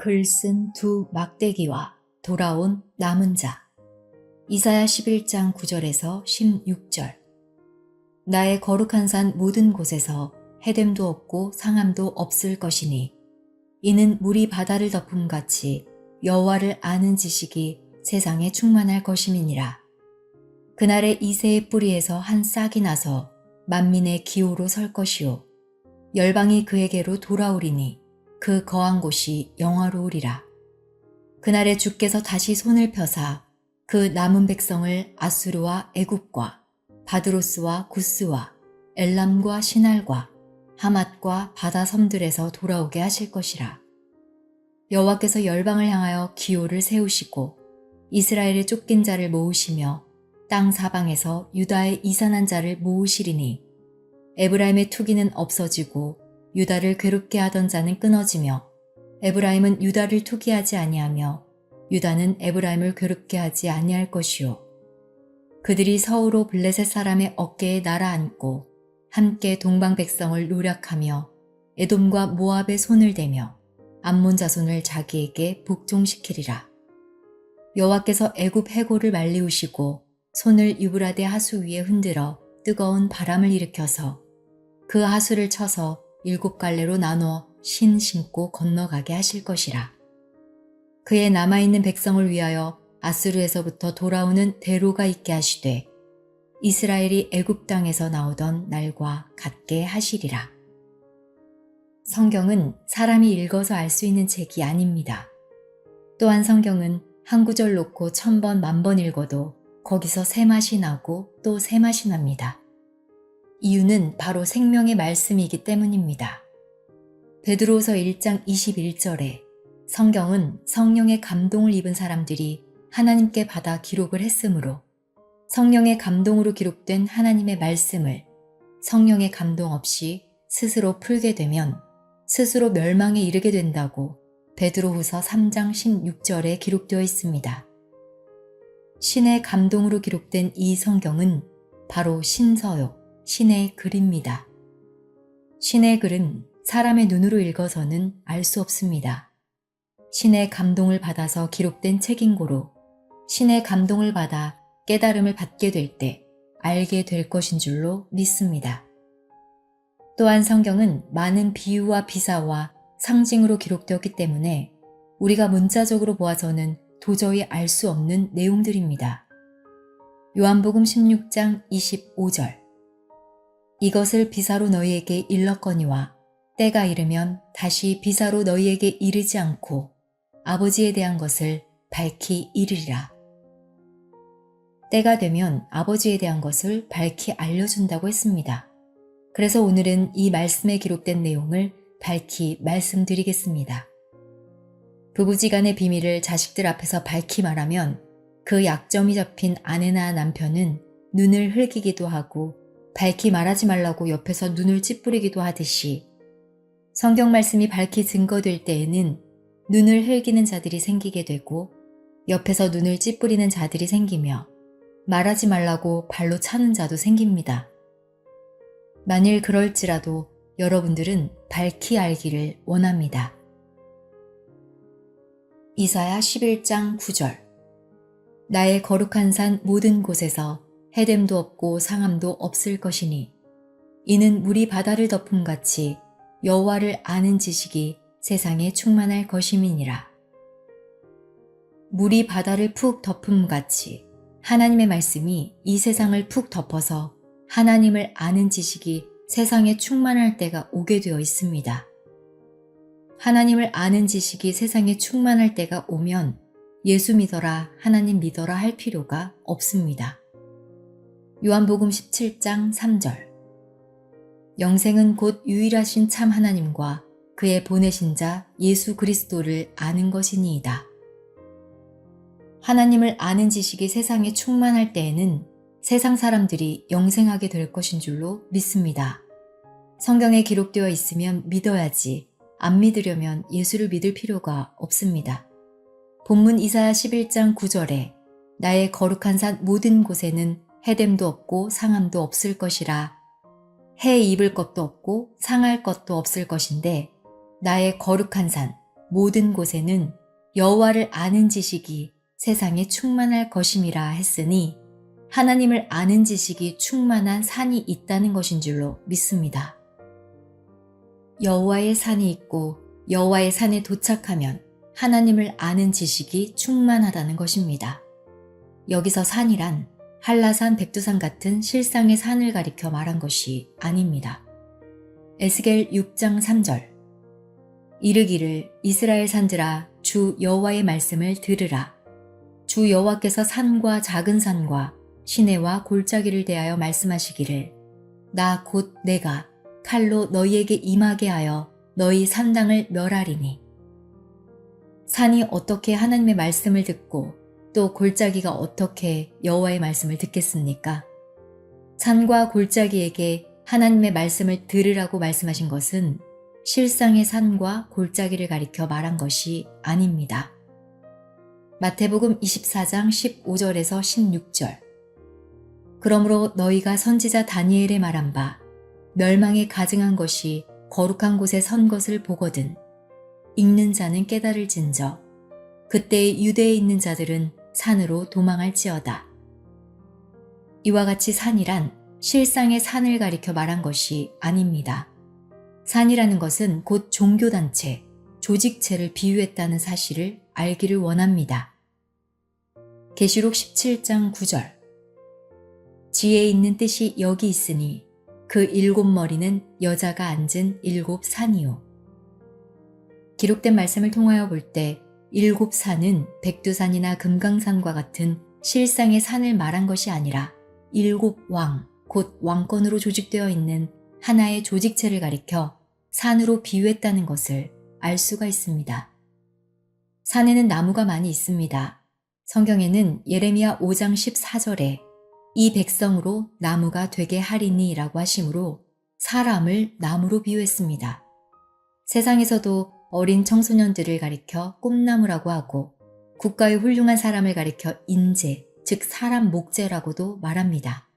글 쓴 두 막대기와 돌아온 남은 자. 이사야 11장 9절에서 16절. 나의 거룩한 산 모든 곳에서 해됨도 없고 상함도 없을 것이니 이는 물이 바다를 덮음같이 여호와를 아는 지식이 세상에 충만할 것임이니라. 그날에 이새의 뿌리에서 한 싹이 나서 만민의 기호로 설 것이요 열방이 그에게로 돌아오리니 그 거한 곳이 영화로우리라. 그날에 주께서 다시 손을 펴사 그 남은 백성을 아수르와 애굽과 바드로스와 구스와 엘람과 시날과 하맛과 바다 섬들에서 돌아오게 하실 것이라. 여호와께서 열방을 향하여 기호를 세우시고 이스라엘의 쫓긴 자를 모으시며 땅 사방에서 유다의 이산한 자를 모으시리니 에브라임의 투기는 없어지고 유다를 괴롭게 하던 자는 끊어지며 에브라임은 유다를 투기하지 아니하며 유다는 에브라임을 괴롭게 하지 아니할 것이요 그들이 서으로 블레셋 사람의 어깨에 날아앉고 함께 동방 백성을 노력하며 에돔과 모압의 손을 대며 암몬 자손을 자기에게 복종시키리라. 여호와께서 애굽 해골을 말리우시고 손을 유브라데 하수 위에 흔들어 뜨거운 바람을 일으켜서 그 하수를 쳐서 7갈래로 나누어 신 신고 건너가게 하실 것이라. 그의 남아있는 백성을 위하여 아수르에서부터 돌아오는 대로가 있게 하시되 이스라엘이 애굽 땅에서 나오던 날과 같게 하시리라. 성경은 사람이 읽어서 알 수 있는 책이 아닙니다. 또한 성경은 한 구절 놓고 1000번, 10,000번 읽어도 거기서 새 맛이 나고 또 새 맛이 납니다. 이유는 바로 생명의 말씀이기 때문입니다. 베드로후서 1장 21절에 성경은 성령의 감동을 입은 사람들이 하나님께 받아 기록을 했으므로 성령의 감동으로 기록된 하나님의 말씀을 성령의 감동 없이 스스로 풀게 되면 스스로 멸망에 이르게 된다고 베드로후서 3장 16절에 기록되어 있습니다. 신의 감동으로 기록된 이 성경은 바로 신서요, 신의 글입니다. 신의 글은 사람의 눈으로 읽어서는 알 수 없습니다. 신의 감동을 받아서 기록된 책인 고로 신의 감동을 받아 깨달음을 받게 될 때 알게 될 것인 줄로 믿습니다. 또한 성경은 많은 비유와 비사와 상징으로 기록되었기 때문에 우리가 문자적으로 보아서는 도저히 알 수 없는 내용들입니다. 요한복음 16장 25절. 이것을 비사로 너희에게 일렀거니와 때가 이르면 다시 비사로 너희에게 이르지 않고 아버지에 대한 것을 밝히 이르리라. 때가 되면 아버지에 대한 것을 밝히 알려준다고 했습니다. 그래서 오늘은 이 말씀에 기록된 내용을 밝히 말씀드리겠습니다. 부부지간의 비밀을 자식들 앞에서 밝히 말하면 그 약점이 잡힌 아내나 남편은 눈을 흘기기도 하고 밝히 말하지 말라고 옆에서 눈을 찌푸리기도 하듯이 성경 말씀이 밝히 증거될 때에는 눈을 흘기는 자들이 생기게 되고 옆에서 눈을 찌푸리는 자들이 생기며 말하지 말라고 발로 차는 자도 생깁니다. 만일 그럴지라도 여러분들은 밝히 알기를 원합니다. 이사야 11장 9절. 나의 거룩한 산 모든 곳에서 해됨도 없고 상함도 없을 것이니 이는 물이 바다를 덮음같이 여호와를 아는 지식이 세상에 충만할 것임이니라. 물이 바다를 푹 덮음같이 하나님의 말씀이 이 세상을 푹 덮어서 하나님을 아는 지식이 세상에 충만할 때가 오게 되어 있습니다. 하나님을 아는 지식이 세상에 충만할 때가 오면 예수 믿어라, 하나님 믿어라 할 필요가 없습니다. 요한복음 17장 3절. 영생은 곧 유일하신 참 하나님과 그의 보내신 자 예수 그리스도를 아는 것이니이다. 하나님을 아는 지식이 세상에 충만할 때에는 세상 사람들이 영생하게 될 것인 줄로 믿습니다. 성경에 기록되어 있으면 믿어야지 안 믿으려면 예수를 믿을 필요가 없습니다. 본문 이사야 11장 9절에 나의 거룩한 산 모든 곳에는 해됨도 없고 상함도 없을 것이라. 해 입을 것도 없고 상할 것도 없을 것인데 나의 거룩한 산, 모든 곳에는 여호와를 아는 지식이 세상에 충만할 것임이라 했으니 하나님을 아는 지식이 충만한 산이 있다는 것인 줄로 믿습니다. 여호와의 산이 있고 여호와의 산에 도착하면 하나님을 아는 지식이 충만하다는 것입니다. 여기서 산이란 한라산, 백두산 같은 실상의 산을 가리켜 말한 것이 아닙니다. 에스겔 6장 3절 이르기를 이스라엘 산들아 주 여호와의 말씀을 들으라. 주 여호와께서 산과 작은 산과 시내와 골짜기를 대하여 말씀하시기를 나 곧 내가 칼로 너희에게 임하게 하여 너희 산당을 멸하리니. 산이 어떻게 하나님의 말씀을 듣고 또 골짜기가 어떻게 여호와의 말씀을 듣겠습니까? 산과 골짜기에게 하나님의 말씀을 들으라고 말씀하신 것은 실상의 산과 골짜기를 가리켜 말한 것이 아닙니다. 마태복음 24장 15절에서 16절 그러므로 너희가 선지자 다니엘의 말한 바 멸망에 가증한 것이 거룩한 곳에 선 것을 보거든 읽는 자는 깨달을진저 그때의 유대에 있는 자들은 산으로 도망할지어다. 이와 같이 산이란 실상의 산을 가리켜 말한 것이 아닙니다. 산이라는 것은 곧 종교단체, 조직체를 비유했다는 사실을 알기를 원합니다. 계시록 17장 9절 지혜에 있는 뜻이 여기 있으니 그 7머리는 여자가 앉은 7산이요. 기록된 말씀을 통하여 볼 때 7산은 백두산이나 금강산과 같은 실상의 산을 말한 것이 아니라 7왕, 곧 왕권으로 조직되어 있는 하나의 조직체를 가리켜 산으로 비유했다는 것을 알 수가 있습니다. 산에는 나무가 많이 있습니다. 성경에는 예레미야 5장 14절에 이 백성으로 나무가 되게 하리니 라고 하시므로 사람을 나무로 비유했습니다. 세상에서도 어린 청소년들을 가리켜 꿈나무라고 하고 국가의 훌륭한 사람을 가리켜 인재, 즉 사람 목재라고도 말합니다.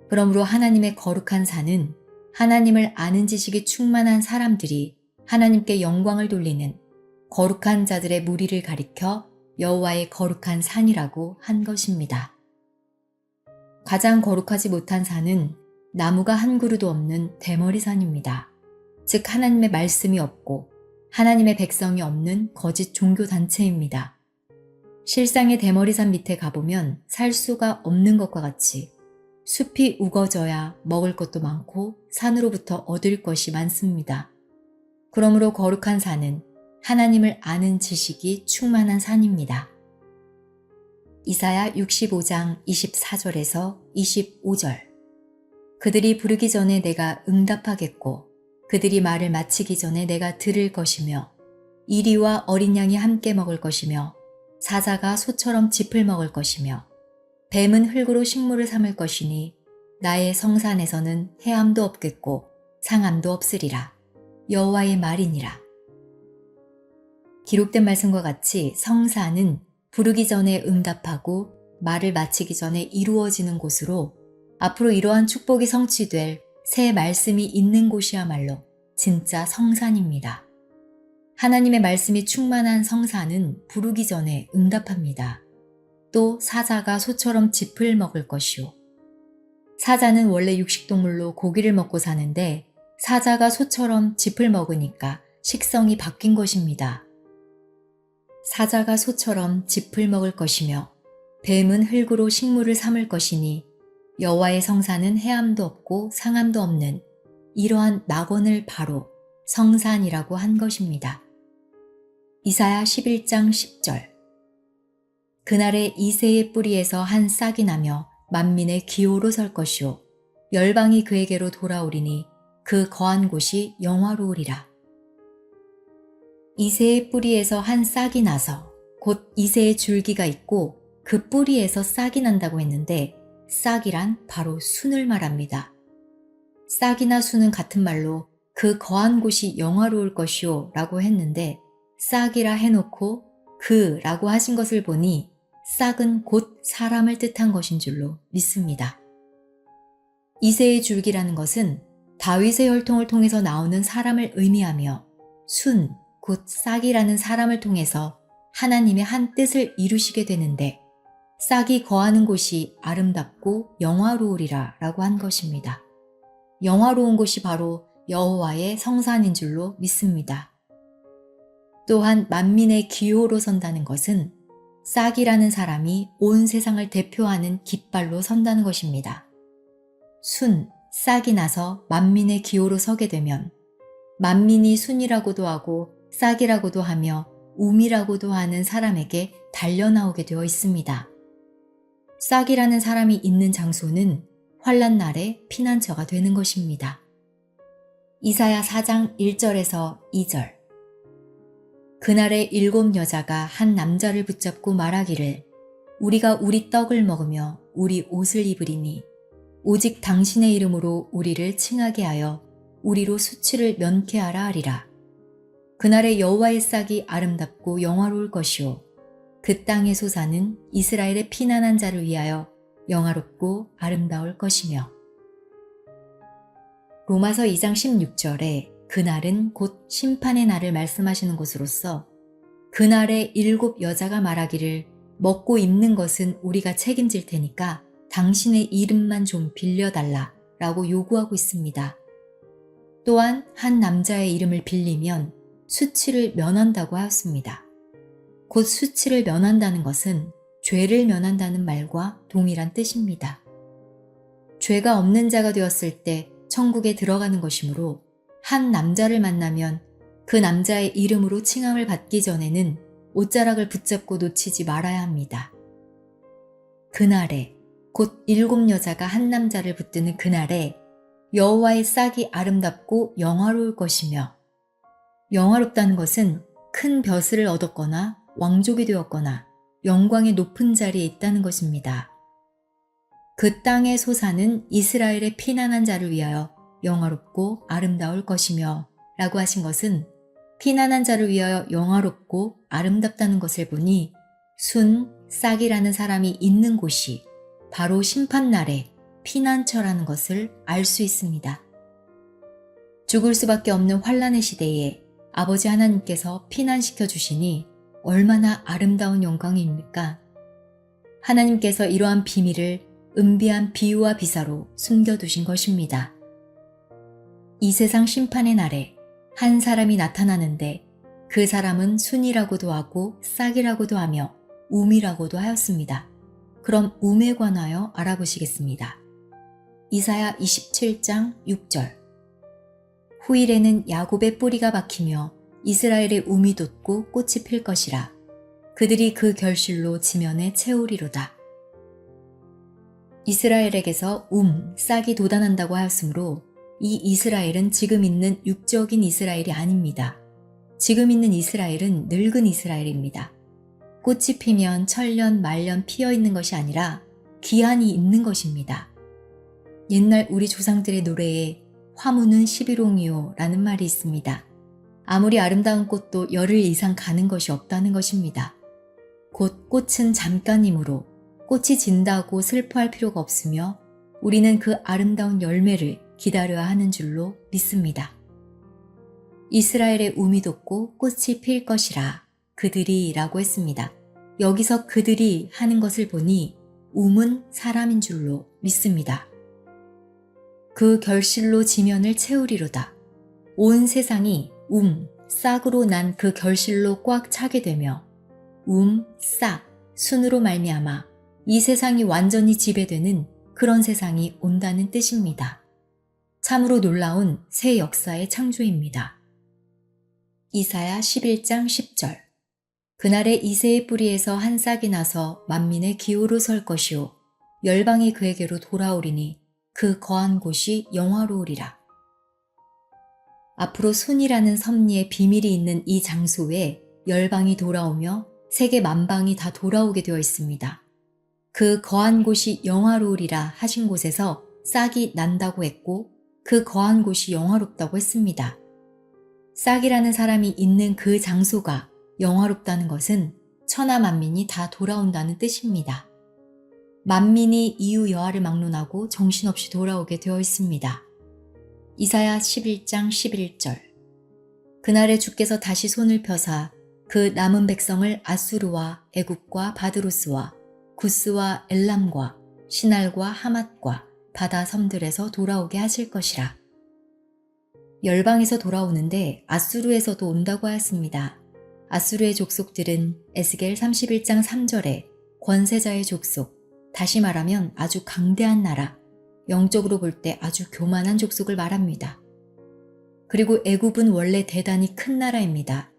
그러므로 하나님의 거룩한 산은 하나님을 아는 지식이 충만한 사람들이 하나님께 영광을 돌리는 거룩한 자들의 무리를 가리켜 여호와의 거룩한 산이라고 한 것입니다. 가장 거룩하지 못한 산은 나무가 한 그루도 없는 대머리산입니다. 즉 하나님의 말씀이 없고 하나님의 백성이 없는 거짓 종교단체입니다. 실상의 대머리산 밑에 가보면 살 수가 없는 것과 같이 숲이 우거져야 먹을 것도 많고 산으로부터 얻을 것이 많습니다. 그러므로 거룩한 산은 하나님을 아는 지식이 충만한 산입니다. 이사야 65장 24절에서 25절 그들이 부르기 전에 내가 응답하겠고 그들이 말을 마치기 전에 내가 들을 것이며 이리와 어린 양이 함께 먹을 것이며 사자가 소처럼 짚을 먹을 것이며 뱀은 흙으로 식물을 삼을 것이니 나의 성산에서는 해함도 없겠고 상함도 없으리라. 여호와의 말이니라. 기록된 말씀과 같이 성산은 부르기 전에 응답하고 말을 마치기 전에 이루어지는 곳으로 앞으로 이러한 축복이 성취될 새 말씀이 있는 곳이야말로 진짜 성산입니다. 하나님의 말씀이 충만한 성산은 부르기 전에 응답합니다. 또 사자가 소처럼 짚을 먹을 것이요. 사자는 원래 육식동물로 고기를 먹고 사는데 사자가 소처럼 짚을 먹으니까 식성이 바뀐 것입니다. 사자가 소처럼 짚을 먹을 것이며 뱀은 흙으로 식물을 삼을 것이니 여호와의 성산은 해함도 없고 상함도 없는 이러한 낙원을 바로 성산이라고 한 것입니다. 이사야 11장 10절 그날에 이새의 뿌리에서 한 싹이 나며 만민의 기호로 설 것이요 열방이 그에게로 돌아오리니 그 거한 곳이 영화로우리라. 이새의 뿌리에서 한 싹이 나서 곧 이새의 줄기가 있고 그 뿌리에서 싹이 난다고 했는데 싹이란 바로 순을 말합니다. 싹이나 순은 같은 말로 그 거한 곳이 영화로울 것이요 라고 했는데 싹이라 해놓고 그라고 하신 것을 보니 싹은 곧 사람을 뜻한 것인 줄로 믿습니다. 이새의 줄기라는 것은 다윗의 혈통을 통해서 나오는 사람을 의미하며 순, 곧 싹이라는 사람을 통해서 하나님의 한 뜻을 이루시게 되는데 싹이 거하는 곳이 아름답고 영화로우리라 라고 한 것입니다. 영화로운 곳이 바로 여호와의 성산인 줄로 믿습니다. 또한 만민의 기호로 선다는 것은 싹이라는 사람이 온 세상을 대표하는 깃발로 선다는 것입니다. 싹이 나서 만민의 기호로 서게 되면 만민이 순이라고도 하고 싹이라고도 하며 이라고도 하는 사람에게 달려나오게 되어 있습니다. 싹이라는 사람이 있는 장소는 환난 날의 피난처가 되는 것입니다. 이사야 4장 1절에서 2절. 그날에 7 여자가 한 남자를 붙잡고 말하기를 우리가 우리 떡을 먹으며 우리 옷을 입으리니 오직 당신의 이름으로 우리를 칭하게 하여 우리로 수치를 면케하라 하리라. 그날에 여호와의 싹이 아름답고 영화로울 것이요 그 땅의 소사는 이스라엘의 피난한 자를 위하여 영화롭고 아름다울 것이며. 로마서 2장 16절에 그날은 곧 심판의 날을 말씀하시는 것으로서 그날에 7 여자가 말하기를 먹고 입는 것은 우리가 책임질 테니까 당신의 이름만 좀 빌려달라 라고 요구하고 있습니다. 또한 한 남자의 이름을 빌리면 수치를 면한다고 하였습니다. 곧 수치를 면한다는 것은 죄를 면한다는 말과 동일한 뜻입니다. 죄가 없는 자가 되었을 때 천국에 들어가는 것이므로 한 남자를 만나면 그 남자의 이름으로 칭함을 받기 전에는 옷자락을 붙잡고 놓치지 말아야 합니다. 그날에 곧 7 여자가 한 남자를 붙드는 그날에 여호와의 싹이 아름답고 영화로울 것이며, 영화롭다는 것은 큰 벼슬을 얻었거나 왕족이 되었거나 영광의 높은 자리에 있다는 것입니다. 그 땅의 소사는 이스라엘의 피난한 자를 위하여 영화롭고 아름다울 것이며 라고 하신 것은 피난한 자를 위하여 영화롭고 아름답다는 것을 보니 싹이라는 사람이 있는 곳이 바로 심판날에 피난처라는 것을 알 수 있습니다. 죽을 수밖에 없는 환난의 시대에 아버지 하나님께서 피난시켜 주시니 얼마나 아름다운 영광입니까? 하나님께서 이러한 비밀을 은비한 비유와 비사로 숨겨두신 것입니다. 이 세상 심판의 날에 한 사람이 나타나는데 그 사람은 순이라고도 하고 싹이라고도 하며 이라고도 하였습니다. 그럼 에 관하여 알아보시겠습니다. 이사야 27장 6절. 후일에는 야곱의 뿌리가 박히며 이스라엘의 움이 돋고 꽃이 필 것이라. 그들이 그 결실로 지면에 채우리로다. 이스라엘에게서 싹이 돋아난다고 하였으므로 이 이스라엘은 지금 있는 육적인 이스라엘이 아닙니다. 지금 있는 이스라엘은 늙은 이스라엘입니다. 꽃이 피면 천년, 만년 피어 있는 것이 아니라 기한이 있는 것입니다. 옛날 우리 조상들의 노래에 화무는 11홍이요 라는 말이 있습니다. 아무리 아름다운 꽃도 열흘 이상 가는 것이 없다는 것입니다. 곧 꽃은 잠깐이므로 꽃이 진다고 슬퍼할 필요가 없으며 우리는 그 아름다운 열매를 기다려야 하는 줄로 믿습니다. 이스라엘의 움이 돋고 꽃이 필 것이라 그들이 라고 했습니다. 여기서 그들이 하는 것을 보니 움은 사람인 줄로 믿습니다. 그 결실로 지면을 채우리로다. 온 세상이 싹으로 난 그 결실로 꽉 차게 되며 싹, 순으로 말미암아 이 세상이 완전히 지배되는 그런 세상이 온다는 뜻입니다. 참으로 놀라운 새 역사의 창조입니다. 이사야 11장 10절. 그날에 이새의 뿌리에서 한 싹이 나서 만민의 기호로 설 것이요 열방이 그에게로 돌아오리니 그 거한 곳이 영화로우리라. 앞으로 순이라는 섭리의 비밀이 있는 이 장소에 열방이 돌아오며 세계 만방이 다 돌아오게 되어 있습니다. 그 거한 곳이 영화로우리라 하신 곳에서 싹이 난다고 했고 그 거한 곳이 영화롭다고 했습니다. 싹이라는 사람이 있는 그 장소가 영화롭다는 것은 천하 만민이 다 돌아온다는 뜻입니다. 만민이 이후 여하를 막론하고 정신없이 돌아오게 되어 있습니다. 이사야 11장 11절. 그날에 주께서 다시 손을 펴사 그 남은 백성을 아수르와 애굽과 바드로스와 구스와 엘람과 시날과 하맛과 바다 섬들에서 돌아오게 하실 것이라. 열방에서 돌아오는데 아수르에서도 온다고 하였습니다. 아수르의 족속들은 에스겔 31장 3절에 권세자의 족속, 다시 말하면 아주 강대한 나라, 영적으로 볼 때 아주 교만한 족속을 말합니다. 그리고 애굽은 원래 대단히 큰 나라입니다.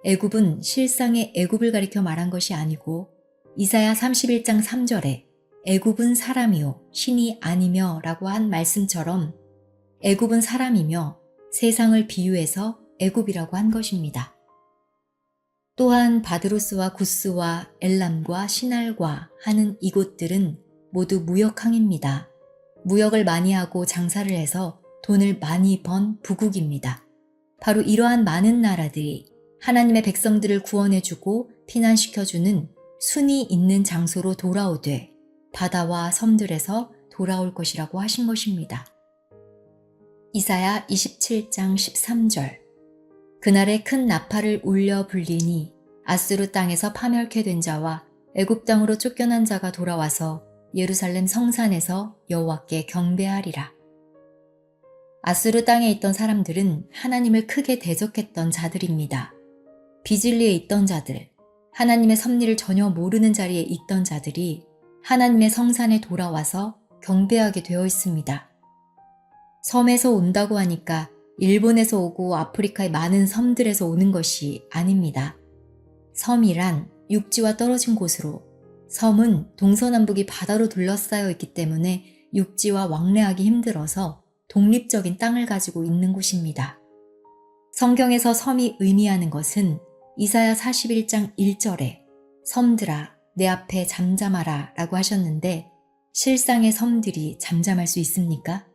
애굽은 실상의 애굽을 가리켜 말한 것이 아니고 이사야 31장 3절에 애굽은 사람이요 신이 아니며 라고 한 말씀처럼 애굽은 사람이며 세상을 비유해서 애굽이라고 한 것입니다. 또한 바드로스와 구스와 엘람과 시날과 하는 이곳들은 모두 무역항입니다. 무역을 많이 하고 장사를 해서 돈을 많이 번 부국입니다. 바로 이러한 많은 나라들이 하나님의 백성들을 구원해주고 피난시켜주는 순이 있는 장소로 돌아오되 바다와 섬들에서 돌아올 것이라고 하신 것입니다. 이사야 27장 13절 그날에 큰 나팔을 울려 불리니 아수르 땅에서 파멸케 된 자와 애굽 땅으로 쫓겨난 자가 돌아와서 예루살렘 성산에서 여호와께 경배하리라. 아수르 땅에 있던 사람들은 하나님을 크게 대적했던 자들입니다. 비진리에 있던 자들, 하나님의 섭리를 전혀 모르는 자리에 있던 자들이 하나님의 성산에 돌아와서 경배하게 되어 있습니다. 섬에서 온다고 하니까 일본에서 오고 아프리카의 많은 섬들에서 오는 것이 아닙니다. 섬이란 육지와 떨어진 곳으로, 섬은 동서남북이 바다로 둘러싸여 있기 때문에 육지와 왕래하기 힘들어서 독립적인 땅을 가지고 있는 곳입니다. 성경에서 섬이 의미하는 것은 이사야 41장 1절에 섬들아 내 앞에 잠잠하라 라고 하셨는데 실상의 섬들이 잠잠할 수 있습니까?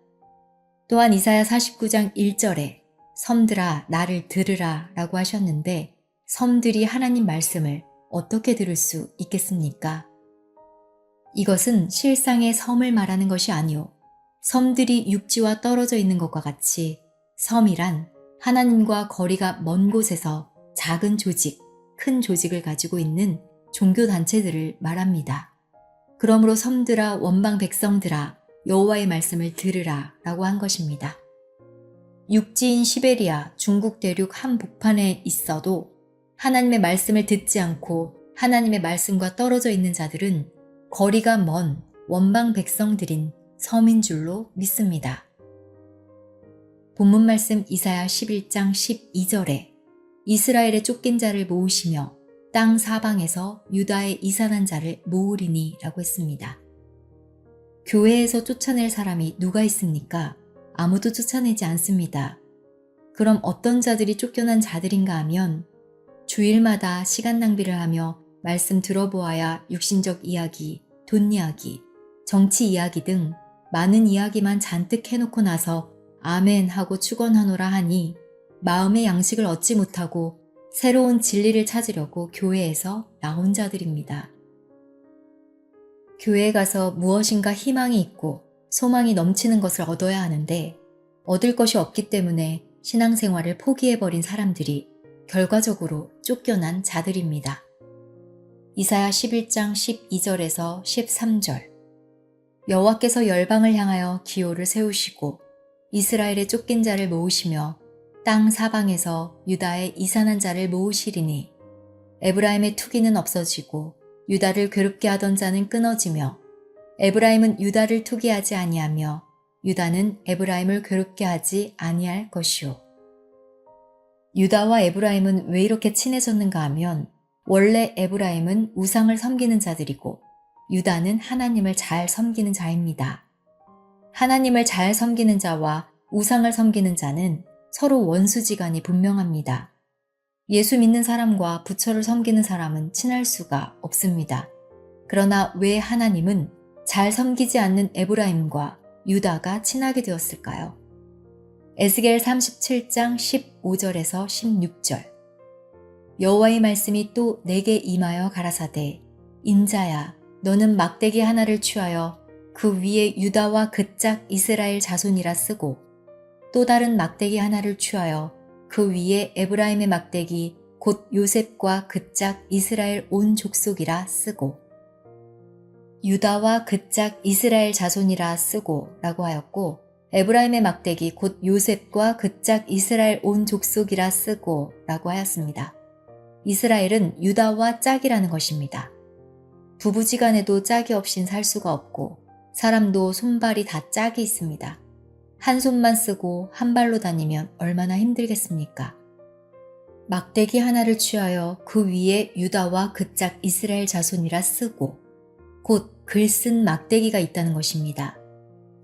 또한 이사야 49장 1절에 섬들아 나를 들으라 라고 하셨는데 섬들이 하나님 말씀을 어떻게 들을 수 있겠습니까? 이것은 실상의 섬을 말하는 것이 아니오. 섬들이 육지와 떨어져 있는 것과 같이 섬이란 하나님과 거리가 먼 곳에서 작은 조직, 큰 조직을 가지고 있는 종교단체들을 말합니다. 그러므로 섬들아 원방 백성들아 여호와의 말씀을 들으라 라고 한 것입니다. 육지인 시베리아, 중국 대륙 한복판에 있어도 하나님의 말씀을 듣지 않고 하나님의 말씀과 떨어져 있는 자들은 거리가 먼 원방 백성들인 섬인 줄로 믿습니다. 본문 말씀 이사야 11장 12절에 이스라엘의 쫓긴 자를 모으시며 땅 사방에서 유다의 이산한 자를 모으리니 라고 했습니다. 교회에서 쫓아낼 사람이 누가 있습니까? 아무도 쫓아내지 않습니다. 그럼 어떤 자들이 쫓겨난 자들인가 하면 주일마다 시간 낭비를 하며 말씀 들어보아야 육신적 이야기, 돈 이야기, 정치 이야기 등 많은 이야기만 잔뜩 해놓고 나서 아멘 하고 축원하노라 하니 마음의 양식을 얻지 못하고 새로운 진리를 찾으려고 교회에서 나온 자들입니다. 교회에 가서 무엇인가 희망이 있고 소망이 넘치는 것을 얻어야 하는데 얻을 것이 없기 때문에 신앙생활을 포기해버린 사람들이 결과적으로 쫓겨난 자들입니다. 이사야 11장 12절에서 13절 여호와께서 열방을 향하여 기호를 세우시고 이스라엘의 쫓긴 자를 모으시며 땅 사방에서 유다의 이산한 자를 모으시리니 에브라임의 투기는 없어지고 유다를 괴롭게 하던 자는 끊어지며 에브라임은 유다를 투기하지 아니하며 유다는 에브라임을 괴롭게 하지 아니할 것이요. 유다와 에브라임은 왜 이렇게 친해졌는가 하면 원래 에브라임은 우상을 섬기는 자들이고 유다는 하나님을 잘 섬기는 자입니다. 하나님을 잘 섬기는 자와 우상을 섬기는 자는 서로 원수지간이 분명합니다. 예수 믿는 사람과 부처를 섬기는 사람은 친할 수가 없습니다. 그러나 왜 하나님은 잘 섬기지 않는 에브라임과 유다가 친하게 되었을까요? 에스겔 37장 15절에서 16절 여호와의 말씀이 또 내게 임하여 가라사대 인자야 너는 막대기 하나를 취하여 그 위에 유다와 그 짝 이스라엘 자손이라 쓰고 또 다른 막대기 하나를 취하여 그 위에 에브라임의 막대기 곧 요셉과 그 짝 이스라엘 온 족속이라 쓰고 유다와 그 짝 이스라엘 자손이라 쓰고 라고 하였고 에브라임의 막대기 곧 요셉과 그 짝 이스라엘 온 족속이라 쓰고 라고 하였습니다. 이스라엘은 유다와 짝이라는 것입니다. 부부지간에도 짝이 없인 살 수가 없고 사람도 손발이 다 짝이 있습니다. 한 손만 쓰고 한 발로 다니면 얼마나 힘들겠습니까? 막대기 하나를 취하여 그 위에 유다와 그 짝 이스라엘 자손이라 쓰고 곧 글 쓴 막대기가 있다는 것입니다.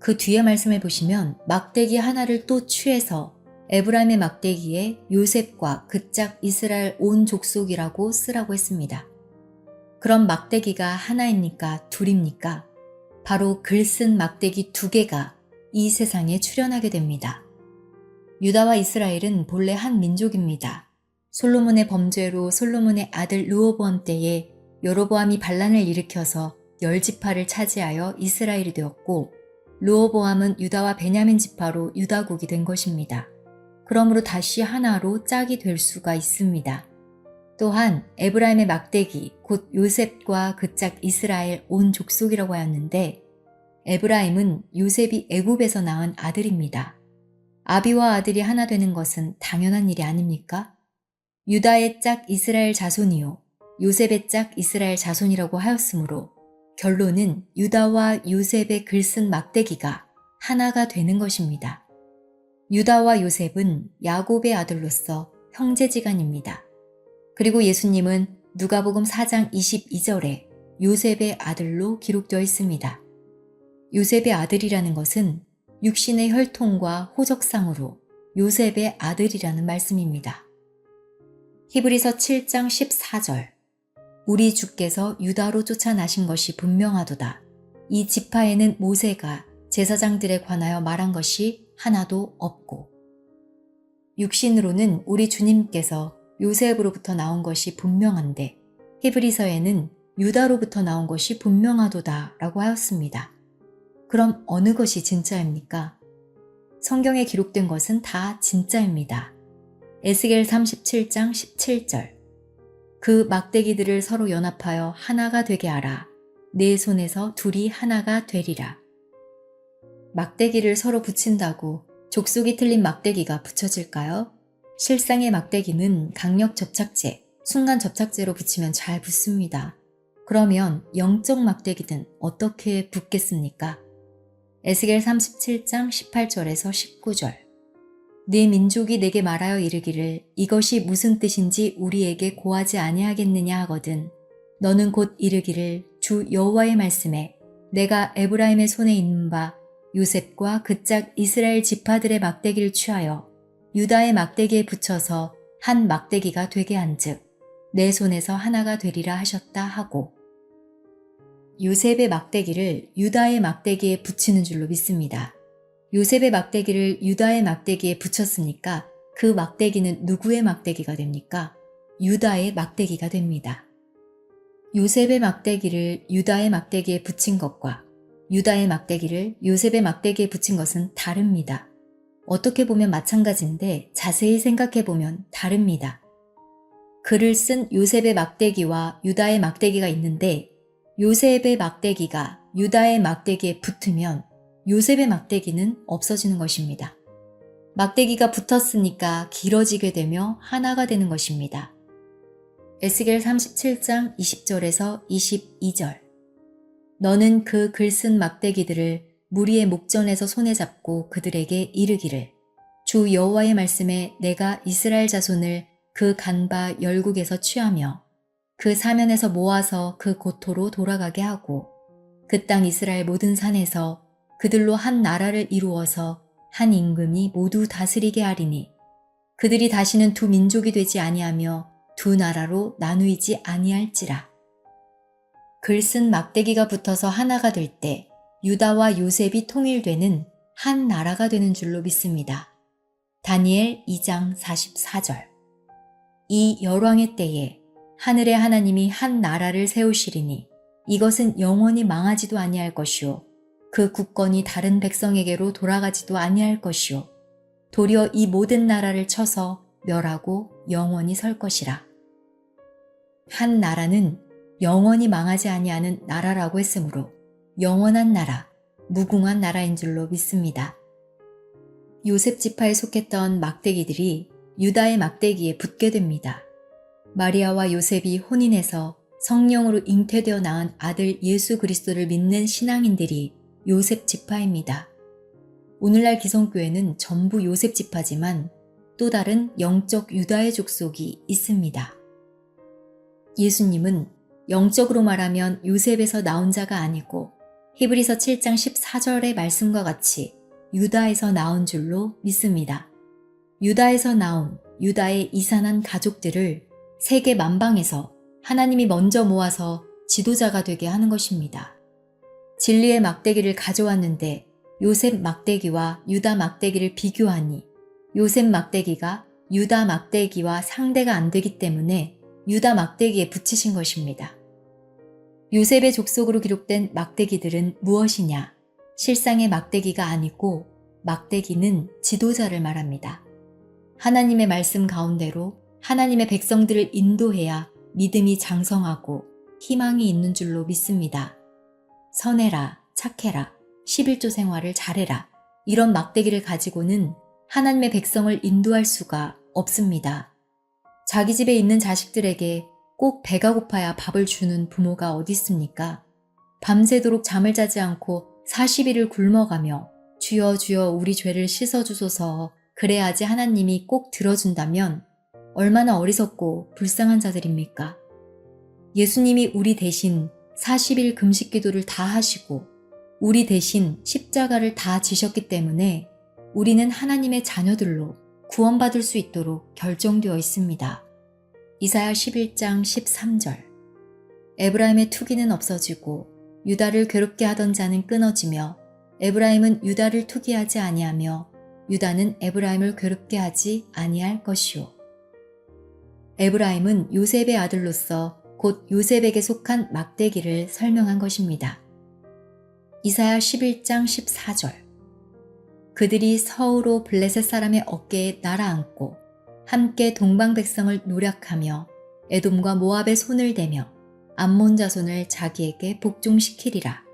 그 뒤에 말씀을 보시면 막대기 하나를 또 취해서 에브라임의 막대기에 요셉과 그 짝 이스라엘 온 족속이라고 쓰라고 했습니다. 그럼 막대기가 하나입니까? 둘입니까? 바로 글 쓴 막대기 두 개가 이 세상에 출현하게 됩니다. 유다와 이스라엘은 본래 한 민족입니다. 솔로몬의 범죄로 솔로몬의 아들 르호보암 때에 여로보암이 반란을 일으켜서 10지파를 차지하여 이스라엘이 되었고 르호보암은 유다와 베냐민 지파로 유다국이 된 것입니다. 그러므로 다시 하나로 짝이 될 수가 있습니다. 또한 에브라임의 막대기 곧 요셉과 그 짝 이스라엘 온 족속이라고 하였는데 에브라임은 요셉이 애굽에서 낳은 아들입니다. 아비와 아들이 하나 되는 것은 당연한 일이 아닙니까? 유다의 짝 이스라엘 자손이요 요셉의 짝 이스라엘 자손이라고 하였으므로 결론은 유다와 요셉의 글쓴 막대기가 하나가 되는 것입니다. 유다와 요셉은 야곱의 아들로서 형제지간입니다. 그리고 예수님은 누가복음 4장 22절에 요셉의 아들로 기록되어 있습니다. 요셉의 아들이라는 것은 육신의 혈통과 호적상으로 요셉의 아들이라는 말씀입니다. 히브리서 7장 14절 우리 주께서 유다로 쫓아나신 것이 분명하도다. 이 지파에는 모세가 제사장들에 관하여 말한 것이 하나도 없고 육신으로는 우리 주님께서 요셉으로부터 나온 것이 분명한데 히브리서에는 유다로부터 나온 것이 분명하도다 라고 하였습니다. 그럼 어느 것이 진짜입니까? 성경에 기록된 것은 다 진짜입니다. 에스겔 37장 17절 그 막대기들을 서로 연합하여 하나가 되게 하라. 내 손에서 둘이 하나가 되리라. 막대기를 서로 붙인다고 족속이 틀린 막대기가 붙여질까요? 실상의 막대기는 강력 접착제, 순간 접착제로 붙이면 잘 붙습니다. 그러면 영적 막대기는 어떻게 붙겠습니까? 에스겔 37장 18절에서 19절 네 민족이 내게 말하여 이르기를 이것이 무슨 뜻인지 우리에게 고하지 아니하겠느냐 하거든 너는 곧 이르기를 주 여호와의 말씀에 내가 에브라임의 손에 있는 바 요셉과 그 짝 이스라엘 지파들의 막대기를 취하여 유다의 막대기에 붙여서 한 막대기가 되게 한즉 내 손에서 하나가 되리라 하셨다 하고 요셉의 막대기를 유다의 막대기에 붙이는 줄로 믿습니다. 요셉의 막대기를 유다의 막대기에 붙였으니까 그 막대기는 누구의 막대기가 됩니까? 유다의 막대기가 됩니다. 요셉의 막대기를 유다의 막대기에 붙인 것과 유다의 막대기를 요셉의 막대기에 붙인 것은 다릅니다. 어떻게 보면 마찬가지인데 자세히 생각해 보면 다릅니다. 글을 쓴 요셉의 막대기와 유다의 막대기가 있는데 요셉의 막대기가 유다의 막대기에 붙으면 요셉의 막대기는 없어지는 것입니다. 막대기가 붙었으니까 길어지게 되며 하나가 되는 것입니다. 에스겔 37장 20절에서 22절 너는 그 글쓴 막대기들을 무리의 목전에서 손에 잡고 그들에게 이르기를 주 여호와의 말씀에 내가 이스라엘 자손을 그 간바 열국에서 취하며 그 사면에서 모아서 그 고토로 돌아가게 하고 그 땅 이스라엘 모든 산에서 그들로 한 나라를 이루어서 한 임금이 모두 다스리게 하리니 그들이 다시는 두 민족이 되지 아니하며 두 나라로 나누이지 아니할지라. 글쓴 막대기가 붙어서 하나가 될 때 유다와 요셉이 통일되는 한 나라가 되는 줄로 믿습니다. 다니엘 2장 44절 이 열왕의 때에 하늘의 하나님이 한 나라를 세우시리니 이것은 영원히 망하지도 아니할 것이요 그 국권이 다른 백성에게로 돌아가지도 아니할 것이요 도리어 이 모든 나라를 쳐서 멸하고 영원히 설 것이라. 한 나라는 영원히 망하지 아니하는 나라라고 했으므로 영원한 나라, 무궁한 나라인 줄로 믿습니다. 요셉 지파에 속했던 막대기들이 유다의 막대기에 붙게 됩니다. 마리아와 요셉이 혼인해서 성령으로 잉태되어 낳은 아들 예수 그리스도를 믿는 신앙인들이 요셉 지파입니다. 오늘날 기성교회는 전부 요셉 지파지만 또 다른 영적 유다의 족속이 있습니다. 예수님은 영적으로 말하면 요셉에서 나온 자가 아니고 히브리서 7장 14절의 말씀과 같이 유다에서 나온 줄로 믿습니다. 유다에서 나온 유다의 이산한 가족들을 세계 만방에서 하나님이 먼저 모아서 지도자가 되게 하는 것입니다. 진리의 막대기를 가져왔는데 요셉 막대기와 유다 막대기를 비교하니 요셉 막대기가 유다 막대기와 상대가 안 되기 때문에 유다 막대기에 붙이신 것입니다. 요셉의 족속으로 기록된 막대기들은 무엇이냐? 실상의 막대기가 아니고 막대기는 지도자를 말합니다. 하나님의 말씀 가운데로 하나님의 백성들을 인도해야 믿음이 장성하고 희망이 있는 줄로 믿습니다. 선해라, 착해라, 11조 생활을 잘해라. 이런 막대기를 가지고는 하나님의 백성을 인도할 수가 없습니다. 자기 집에 있는 자식들에게 꼭 배가 고파야 밥을 주는 부모가 어디 있습니까? 밤새도록 잠을 자지 않고 40일을 굶어가며 주여 주여 우리 죄를 씻어주소서 그래야지 하나님이 꼭 들어준다면 얼마나 어리석고 불쌍한 자들입니까? 예수님이 우리 대신 40일 금식 기도를 다 하시고 우리 대신 십자가를 다 지셨기 때문에 우리는 하나님의 자녀들로 구원받을 수 있도록 결정되어 있습니다. 이사야 11장 13절 에브라임의 투기는 없어지고 유다를 괴롭게 하던 자는 끊어지며 에브라임은 유다를 투기하지 아니하며 유다는 에브라임을 괴롭게 하지 아니할 것이요. 에브라임은 요셉의 아들로서 곧 요셉에게 속한 막대기를 설명한 것입니다. 이사야 11장 14절 그들이 서으로 블레셋 사람의 어깨에 날아앉고 함께 동방 백성을 노략하며 에돔과 모압의 손을 대며 암몬 자손을 자기에게 복종시키리라.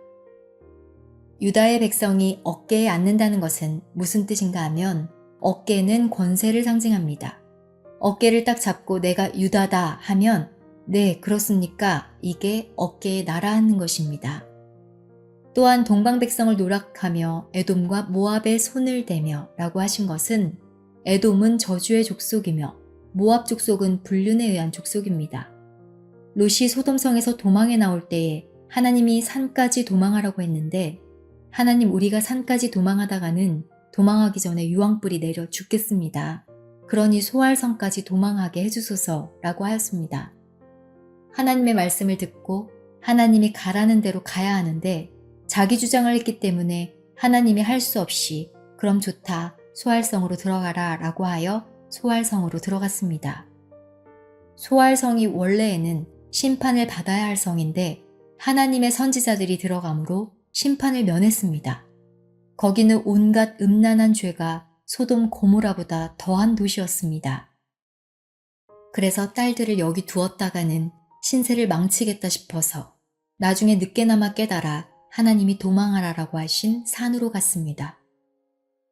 유다의 백성이 어깨에 앉는다는 것은 무슨 뜻인가 하면 어깨는 권세를 상징합니다. 어깨를 딱 잡고 내가 유다다 하면 네, 그렇습니까? 이게 어깨에 날아앉는 것입니다. 또한 동방 백성을 노략하며 에돔과 모압의 손을 대며 라고 하신 것은 에돔은 저주의 족속이며 모압 족속은 불륜에 의한 족속입니다. 롯이 소돔성에서 도망해 나올 때에 하나님이 산까지 도망하라고 했는데 하나님 우리가 산까지 도망하다가는 도망하기 전에 유황불이 내려 죽겠습니다. 그러니 소알성까지 도망하게 해주소서 라고 하였습니다. 하나님의 말씀을 듣고 하나님이 가라는 대로 가야 하는데 자기 주장을 했기 때문에 하나님이 할 수 없이 그럼 좋다 소알성으로 들어가라 라고 하여 소알성으로 들어갔습니다. 소알성이 원래에는 심판을 받아야 할 성인데 하나님의 선지자들이 들어가므로 심판을 면했습니다. 거기는 온갖 음란한 죄가 소돔 고모라보다 더한 도시였습니다. 그래서 딸들을 여기 두었다가는 신세를 망치겠다 싶어서 나중에 늦게나마 깨달아 하나님이 도망하라라고 하신 산으로 갔습니다.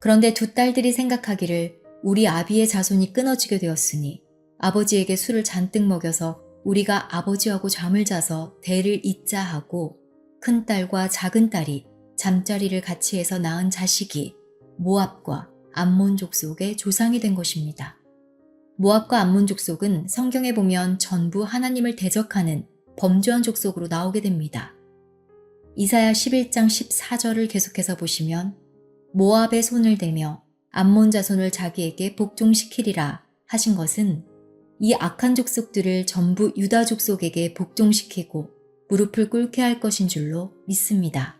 그런데 두 딸들이 생각하기를 우리 아비의 자손이 끊어지게 되었으니 아버지에게 술을 잔뜩 먹여서 우리가 아버지하고 잠을 자서 대를 잇자 하고 큰딸과 작은딸이 잠자리를 같이 해서 낳은 자식이 모압과 암몬 족속의 조상이 된 것입니다. 모압과 암몬 족속은 성경에 보면 전부 하나님을 대적하는 범죄한 족속으로 나오게 됩니다. 이사야 11장 14절을 계속해서 보시면 모압의 손을 대며 암몬 자손을 자기에게 복종시키리라 하신 것은 이 악한 족속들을 전부 유다 족속에게 복종시키고 무릎을 꿇게 할 것인 줄로 믿습니다.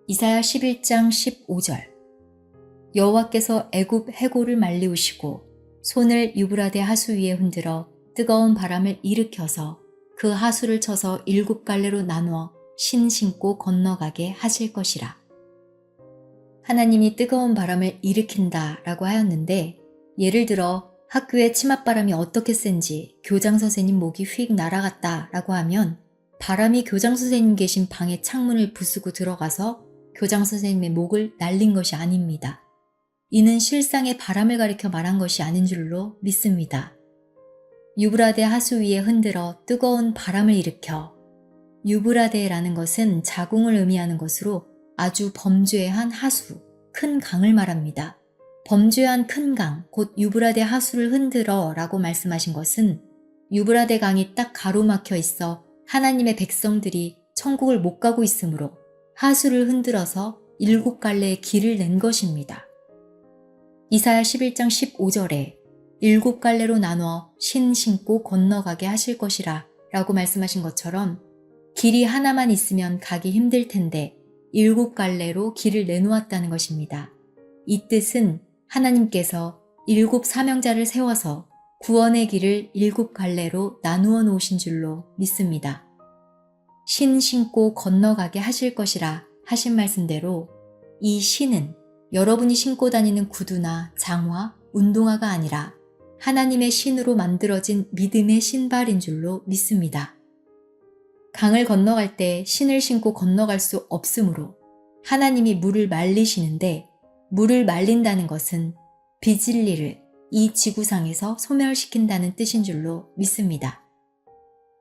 이사야 11장 15절 여호와께서 애굽 해골을 말리우시고 손을 유브라데 하수 위에 흔들어 뜨거운 바람을 일으켜서 그 하수를 쳐서 7갈래로 나누어 신 신고 건너가게 하실 것이라. 하나님이 뜨거운 바람을 일으킨다 라고 하였는데 예를 들어 학교에 치맛바람이 어떻게 센지 교장 선생님 목이 휙 날아갔다 라고 하면 바람이 교장 선생님 계신 방의 창문을 부수고 들어가서 교장 선생님의 목을 날린 것이 아닙니다. 이는 실상의 바람을 가리켜 말한 것이 아닌 줄로 믿습니다. 유브라데 하수 위에 흔들어 뜨거운 바람을 일으켜. 유브라데라는 것은 자궁을 의미하는 것으로 아주 범죄한 하수, 큰 강을 말합니다. 범죄한 큰 강, 곧 유브라데 하수를 흔들어 라고 말씀하신 것은 유브라데 강이 딱 가로막혀 있어 하나님의 백성들이 천국을 못 가고 있으므로 하수를 흔들어서 7갈래의 길을 낸 것입니다. 이사야 11장 15절에 7갈래로 나눠 신 신고 건너가게 하실 것이라 라고 말씀하신 것처럼 길이 하나만 있으면 가기 힘들 텐데 7갈래로 길을 내놓았다는 것입니다. 이 뜻은 하나님께서 7 사명자를 세워서 구원의 길을 7갈래로 나누어 놓으신 줄로 믿습니다. 신 신고 건너가게 하실 것이라 하신 말씀대로 이 신은 여러분이 신고 다니는 구두나 장화, 운동화가 아니라 하나님의 신으로 만들어진 믿음의 신발인 줄로 믿습니다. 강을 건너갈 때 신을 신고 건너갈 수 없으므로 하나님이 물을 말리시는데 물을 말린다는 것은 비진리를 이 지구상에서 소멸시킨다는 뜻인 줄로 믿습니다.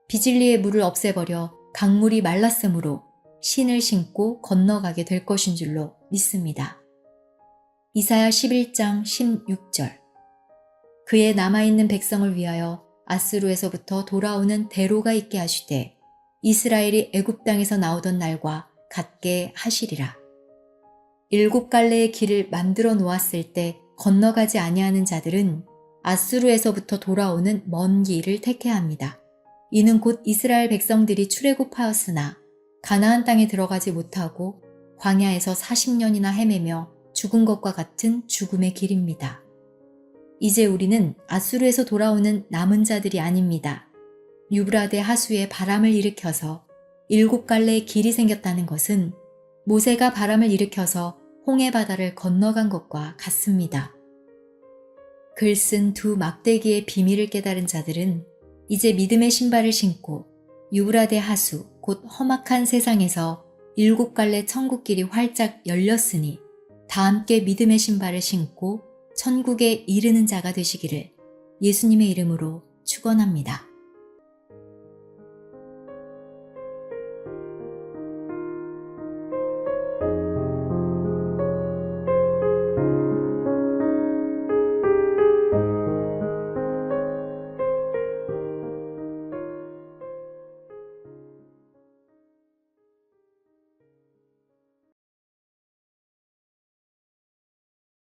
비진리의 물을 없애버려 강물이 말랐으므로 신을 신고 건너가게 될 것인 줄로 믿습니다. 이사야 11장 16절 그의 남아있는 백성을 위하여 아스루에서부터 돌아오는 대로가 있게 하시되 이스라엘이 애굽 땅에서 나오던 날과 같게 하시리라. 7갈래의 길을 만들어 놓았을 때 건너가지 아니하는 자들은 아스루에서부터 돌아오는 먼 길을 택해야 합니다. 이는 곧 이스라엘 백성들이 출애굽하였으나 가나안 땅에 들어가지 못하고 광야에서 40년이나 헤매며 죽은 것과 같은 죽음의 길입니다. 이제 우리는 아수르에서 돌아오는 남은 자들이 아닙니다. 유브라데 하수에 바람을 일으켜서 7갈래의 길이 생겼다는 것은 모세가 바람을 일으켜서 홍해 바다를 건너간 것과 같습니다. 글 쓴 두 막대기의 비밀을 깨달은 자들은 이제 믿음의 신발을 신고 유브라데 하수 곧 험악한 세상에서 7갈래 천국길이 활짝 열렸으니 다 함께 믿음의 신발을 신고 천국에 이르는 자가 되시기를 예수님의 이름으로 축원합니다.